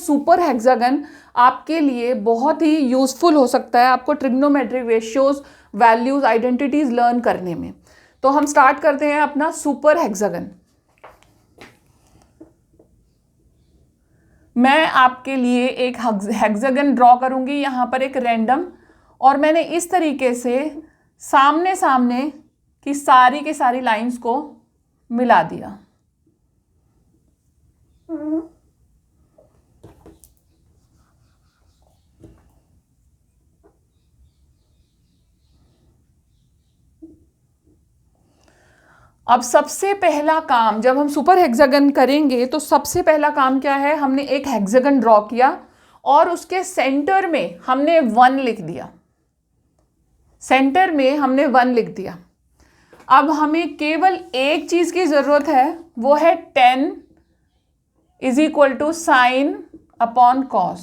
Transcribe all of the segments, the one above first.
Super hexagon आपके लिए बहुत ही यूजफुल हो सकता है आपको trigonometric ratios, values, identities learn करने में। तो हम स्टार्ट करते हैं अपना सुपर हेक्सागन। मैं आपके लिए एक हेक्सागन ड्रॉ करूंगी यहाँ पर एक रैंडम, और मैंने इस तरीके से सामने सामने की सारी लाइंस को मिला दिया। अब सबसे पहला काम जब हम सुपर हेक्सागन करेंगे तो सबसे पहला काम क्या है, हमने एक हेक्सागन ड्रॉ किया और उसके सेंटर में हमने 1 लिख दिया। सेंटर में हमने 1 लिख दिया। अब हमें केवल एक चीज की जरूरत है, वो है 10 is equal to sine upon cos.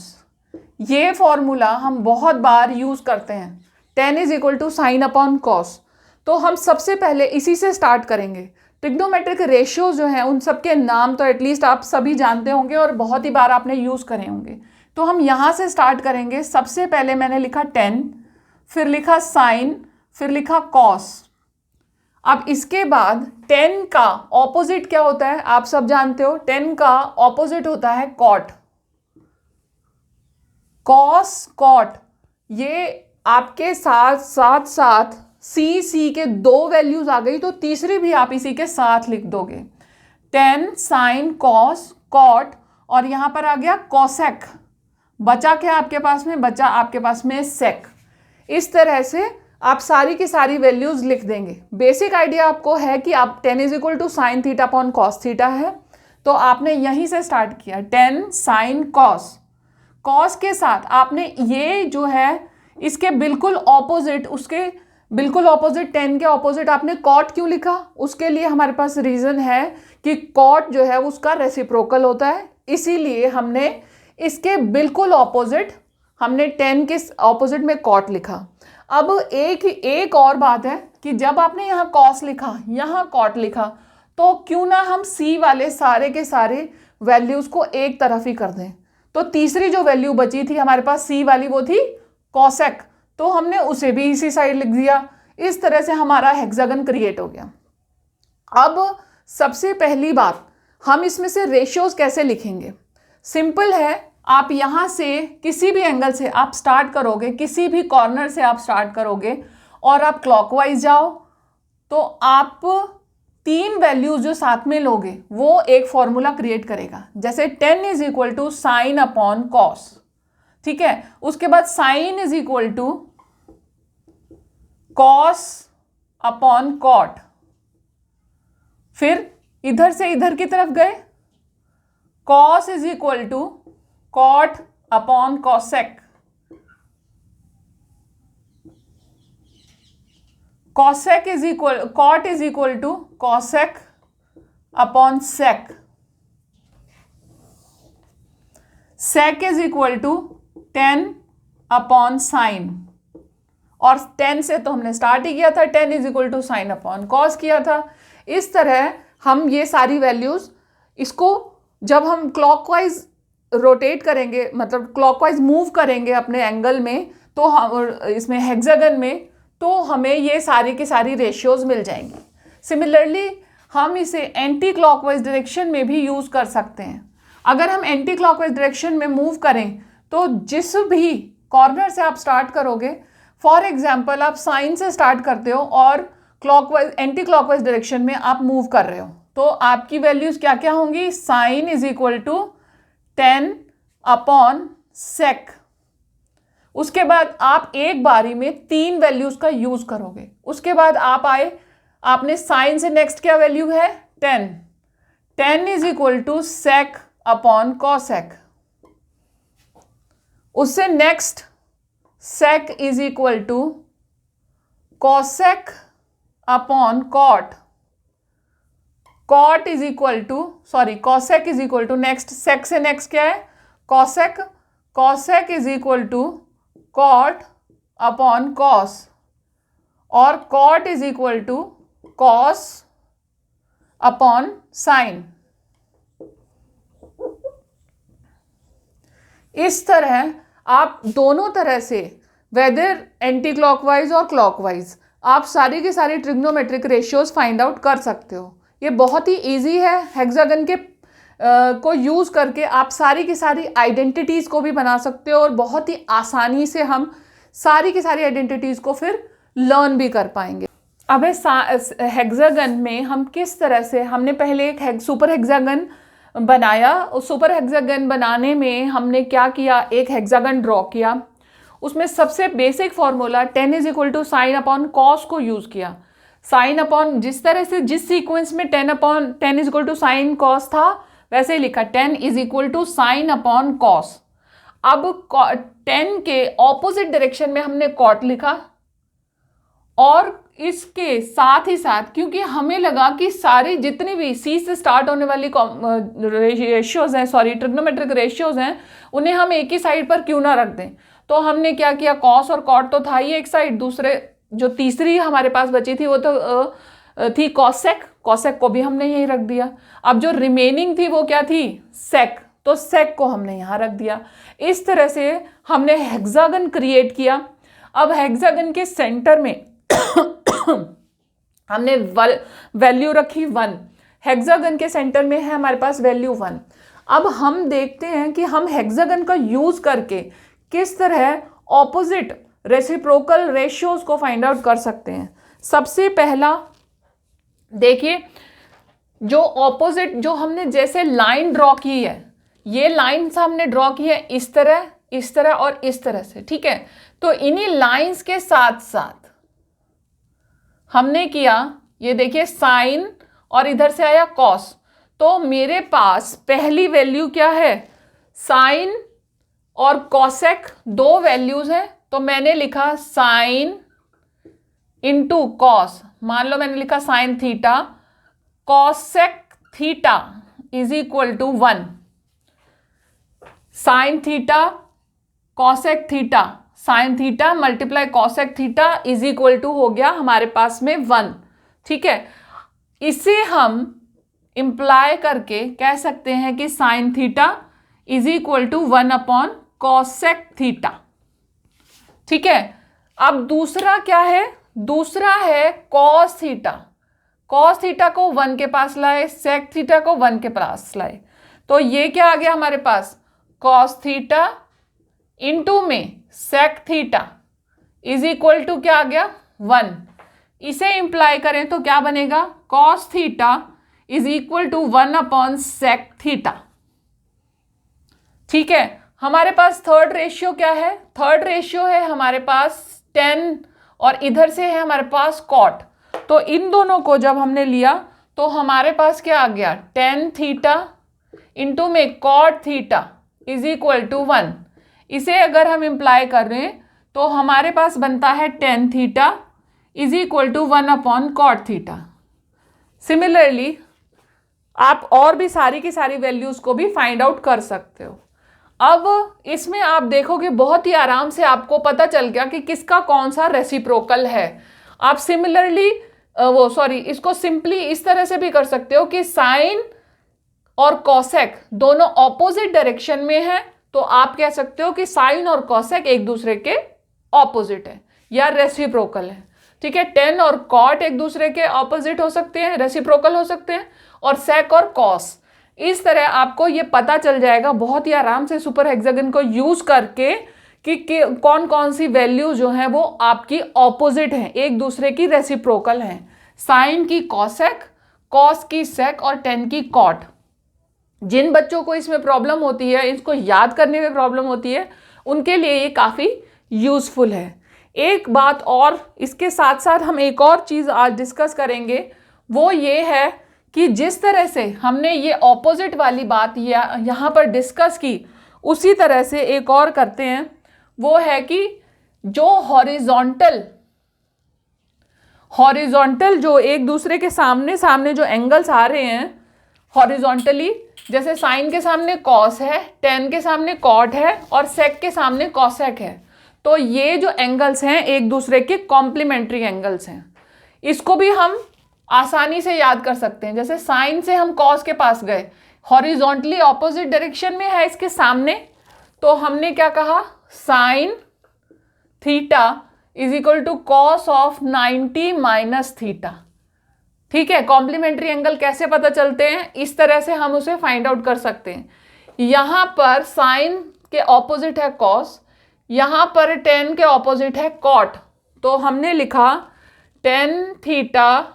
ये फॉर्मूला हम बहुत बार यूज करते हैं, 10 is equal to sine upon cos. तो हम सबसे पहले इसी से स्टार्ट करेंगे। ट्रिग्नोमेट्रिक रेशियो जो हैं उन सबके नाम तो एटलीस्ट आप सभी जानते होंगे और बहुत ही बार आपने यूज करे होंगे। तो हम यहाँ से स्टार्ट करेंगे। सबसे पहले मैंने लिखा 10, फिर लिखा साइन, फिर लिखा कॉस। अब इसके बाद 10 का ऑपोजिट क्या होता है आप सब जानते हो, 10 का ऑपोजिट होता है कॉट। कॉस कॉट, ये आपके साथ साथ साथ सी के 2 वैल्यूज आ गई, तो तीसरी भी आप इसी के साथ लिख दोगे। 10 साइन कॉस कॉट, और यहां पर आ गया कॉसेक। बचा क्या आपके पास में, बचा आपके पास में सेक। इस तरह से आप सारी की सारी वैल्यूज लिख देंगे। बेसिक आइडिया आपको है कि आप 10 is equal to sine theta upon cos theta है, तो आपने यहीं से स्टार्ट किया 10 साइन कॉस। कॉस के साथ आपने ये जो है इसके बिल्कुल ऑपोजिट, उसके बिल्कुल ऑपोजिट 10 के ऑपोजिट आपने कॉट क्यों लिखा, उसके लिए हमारे पास रीजन है कि कॉट जो है उसका रेसिप्रोकल होता है, इसीलिए हमने इसके बिल्कुल ऑपोजिट हमने 10 के ऑपोजिट में कॉट लिखा। अब एक और बात है कि जब आपने यहाँ कॉस लिखा, यहाँ कॉट लिखा, तो क्यों ना हम सी वाले सारे के सारे वैल्यूज को एक तरफ ही कर दें। तो तीसरी जो वैल्यू बची थी हमारे पास सी वाली, वो थी कॉसेक, तो हमने उसे भी इसी साइड लिख दिया। इस तरह से हमारा हेक्सागन क्रिएट हो गया। अब सबसे पहली बात, हम इसमें से रेशियोज कैसे लिखेंगे। सिंपल है, आप यहां से किसी भी एंगल से आप स्टार्ट करोगे, किसी भी कॉर्नर से आप स्टार्ट करोगे और आप क्लॉकवाइज जाओ, तो आप 3 वैल्यूज जो साथ में लोगे वो एक फॉर्मूला क्रिएट करेगा। जैसे 10 is equal to sine upon cos, ठीक है। उसके बाद sine is equal to cos upon cot, फिर इधर से इधर की तरफ गए, cos is equal to cot upon cosec, cosec is equal cot is equal to cosec upon sec, sec is equal to 10 upon sine, और 10 से तो हमने स्टार्ट ही किया था, 10 is equal to sine upon cos किया था। इस तरह हम ये सारी वैल्यूज, इसको जब हम क्लॉकवाइज रोटेट करेंगे, मतलब क्लॉकवाइज मूव करेंगे अपने एंगल में, तो हम इसमें हेक्सागन में, तो हमें ये सारी की सारी रेशियोज मिल जाएंगी। सिमिलरली हम इसे एंटी क्लॉकवाइज डायरेक्शन में भी यूज कर सकते हैं। अगर हम एंटी क्लॉकवाइज डायरेक्शन में मूव करें तो जिस भी कॉर्नर से आप स्टार्ट करोगे, फॉर एग्जाम्पल आप साइन से स्टार्ट करते हो और क्लॉकवाइज एंटी क्लॉकवाइज डायरेक्शन में आप मूव कर रहे हो, तो आपकी वैल्यूज क्या क्या होंगी, sine is equal to 10 upon sec. उसके बाद आप एक बारी में 3 वैल्यूज का यूज करोगे। उसके बाद आप आए, आपने साइन से नेक्स्ट क्या वैल्यू है 10, 10 is equal to sec upon cosec. उससे next sec is equal to cosec upon cot, cot is equal to cosec is equal to next sec से नेक्स्ट क्या है cosec, cosec is equal to cot upon cos, और cot is equal to cos upon sine. इस तरह आप दोनों तरह से, वेदर एंटी क्लॉकवाइज और क्लॉकवाइज, आप सारी की सारी ट्रिग्नोमेट्रिक रेशियोज फाइंड आउट कर सकते हो। ये बहुत ही इजी है। हेक्सागन के को यूज़ करके आप सारी की सारी आइडेंटिटीज़ को भी बना सकते हो और बहुत ही आसानी से हम सारी की सारी आइडेंटिटीज़ को फिर लर्न भी कर पाएंगे। अब हेक्सागन में हम किस तरह से, हमने पहले एक सुपर हेक्सागन बनाया। उस सुपर हेक्सागन बनाने में हमने क्या किया, एक हेक्सागन ड्रॉ किया। उसमें सबसे basic formula 10 is equal to sine upon cos को यूज़ किया। साइन अपॉन, जिस तरह से जिस सीक्वेंस में 10 is equal to sine cos था वैसे ही लिखा 10 is equal to sine upon cos. अब 10 के ऑपोजिट डायरेक्शन में हमने कॉट लिखा और इसके साथ ही साथ, क्योंकि हमें लगा कि सारी जितनी भी सी से स्टार्ट होने वाली रेशियोज हैं, सॉरी ट्रिग्नोमेट्रिक रेशियोज हैं, उन्हें हम एक ही साइड पर क्यों ना रख दें। तो हमने क्या किया, कॉस और कॉट तो था ही एक साइड, दूसरे जो तीसरी हमारे पास बची थी वो तो थी कॉसेक। कॉसेक को भी हमने यहीं रख दिया। अब जो रिमेनिंग थी वो क्या थी, सेक, तो सेक को हमने यहाँ रख दिया। इस तरह से हमने हेक्सागन क्रिएट किया। अब हेक्सागन के सेंटर में हमने वैल्यू रखी 1। हेक्सागन के सेंटर में है हमारे पास वैल्यू 1। अब हम देखते हैं कि हम हेक्सागन का यूज करके किस तरह ऑपोजिट रेसिप्रोकल रेशियोज को फाइंड आउट कर सकते हैं। सबसे पहला देखिए, जो ऑपोजिट, जो हमने जैसे लाइन ड्रॉ की है, ये लाइन हमने ड्रॉ की है इस तरह और इस तरह से, ठीक है। तो इन्हीं लाइंस के साथ साथ हमने किया, ये देखिए साइन और इधर से आया कॉस। तो मेरे पास पहली वैल्यू क्या है, साइन और कॉसेक दो वैल्यूज हैं, तो मैंने लिखा साइन इंटू कॉस। मान लो मैंने लिखा sine theta, cosec theta is equal to 1। Sine theta cosec theta, sine theta multiply cosec theta is equal to हो गया हमारे पास में 1, ठीक है। इसे हम इंप्लाई करके कह सकते हैं कि sine theta is equal to 1 upon cosec theta, ठीक है। अब दूसरा क्या है, दूसरा है कॉस थीटा। कॉस थीटा को 1 के पास लाए, सेक थीटा को 1 के पास लाए, तो ये क्या आ गया हमारे पास, कॉस थीटा इंटू में sec theta is equal to क्या आ गया 1। इसे इंप्लाई करें तो क्या बनेगा, cos theta is equal to 1 upon sec theta, ठीक है। हमारे पास थर्ड रेशियो क्या है, थर्ड रेशियो है हमारे पास 10 और इधर से है हमारे पास कॉट। तो इन दोनों को जब हमने लिया तो हमारे पास क्या आ गया, 10 थीटा इंटू में cot theta is equal to 1। इसे अगर हम इंप्लाई कर रहे हैं तो हमारे पास बनता है 10 theta is equal to 1 upon cot theta. Similarly आप और भी सारी की सारी वैल्यूज को भी फाइंड आउट कर सकते हो। अब इसमें आप देखोगे बहुत ही आराम से आपको पता चल गया कि किसका कौन सा रेसिप्रोकल है। आप सिमिलरली इसको सिंपली इस तरह से भी कर सकते हो कि साइन और कॉसेक दोनों ऑपोजिट डायरेक्शन में है, तो आप कह सकते हो कि साइन और कॉसेक एक दूसरे के ऑपोजिट है या रेसिप्रोकल है, ठीक है। 10 और कॉट एक दूसरे के ऑपोजिट हो सकते हैं, रेसिप्रोकल हो सकते हैं, और सेक और कॉस। इस तरह आपको ये पता चल जाएगा बहुत ही आराम से सुपर हेक्सागन को यूज करके कि कौन कौन सी वैल्यू जो है वो आपकी ऑपोजिट हैं, एक दूसरे की रेसिप्रोकल हैं। साइन की कॉसेक, कॉस की सेक और 10 की कॉट। जिन बच्चों को इसमें प्रॉब्लम होती है, इसको याद करने में प्रॉब्लम होती है, उनके लिए ये काफ़ी यूजफुल है। एक बात और इसके साथ साथ हम एक और चीज़ आज डिस्कस करेंगे, वो ये है कि जिस तरह से हमने ये ऑपोजिट वाली बात यहाँ पर डिस्कस की, उसी तरह से एक और करते हैं, वो है कि जो हॉरिजॉन्टल जो एक दूसरे के सामने जो एंगल्स आ रहे हैं हॉरिजॉन्टली, जैसे साइन के सामने कॉस है, 10 के सामने कॉट है और सेक के सामने कॉसेक है, तो ये जो एंगल्स हैं एक दूसरे के कॉम्प्लीमेंट्री एंगल्स हैं। इसको भी हम आसानी से याद कर सकते हैं। जैसे साइन से हम कॉस के पास गए, हॉरिजॉन्टली ऑपोजिट डायरेक्शन में है इसके सामने, तो हमने क्या कहा, sine theta is equal to cos of 90 minus theta. ठीक है, कॉम्प्लीमेंट्री एंगल कैसे पता चलते हैं, इस तरह से हम उसे फाइंड आउट कर सकते हैं। यहां पर साइन के ऑपोजिट है कॉस, यहां पर टेन के ऑपोजिट है कॉट, तो हमने लिखा tan theta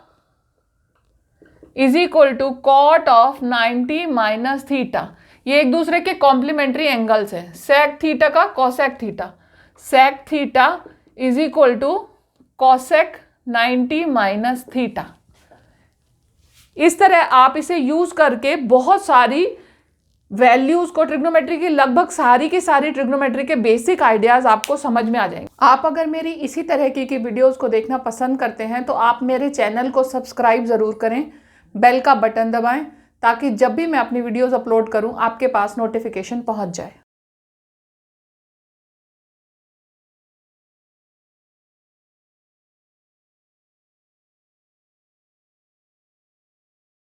is equal to cot of 90 minus theta. ये एक दूसरे के कॉम्प्लीमेंट्री एंगल्स हैं, सेक थीटा का cosec theta, sec theta is equal to cosec 90 minus theta. इस तरह आप इसे यूज करके बहुत सारी वैल्यूज को, ट्रिग्नोमेट्री की लगभग सारी की सारी ट्रिग्नोमेट्री के बेसिक आइडियाज आपको समझ में आ जाएंगे। आप अगर मेरी इसी तरह की वीडियोस को देखना पसंद करते हैं तो आप मेरे चैनल को सब्सक्राइब जरूर करें, बेल का बटन दबाएं ताकि जब भी मैं अपनी वीडियोस अपलोड करूं आपके पास नोटिफिकेशन पहुंच जाए।